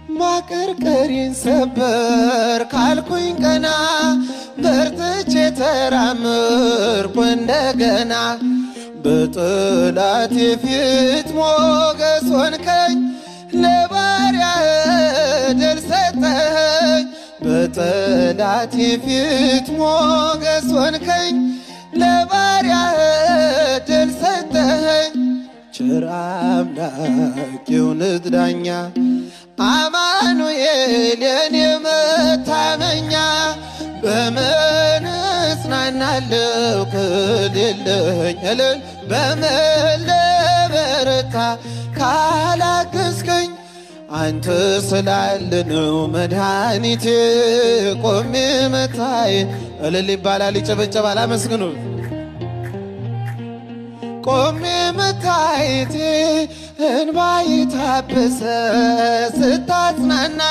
ማቀርቀሪን ሰበር ካልኩኝ ቀና በርትቼ ተራምርኩ እንደገና በጠላቴ ፊት ሞገስ ሆንከኝ ለባሪያህ ድል ሰጠኸኝ በጠላቴ ፊት ሞገስ ሆንከኝ ለባሪያህ ድል ሰጠኸኝ ቸር አምላክ የእውነት ዳኛ አማኑኤል የኔ መታመኛ በምን እጽናናለሁ ከሌለኝ እልል በምን ልበረታ ካላገዝከኝ አንተ ስላለ ነው መድኃኒቴ ቆሜ መታየት እልል ይባላል ይጨበጨባል አመስግኑት ቆሜ መታየቴ እንባዬ ታበሰ ስታጽናና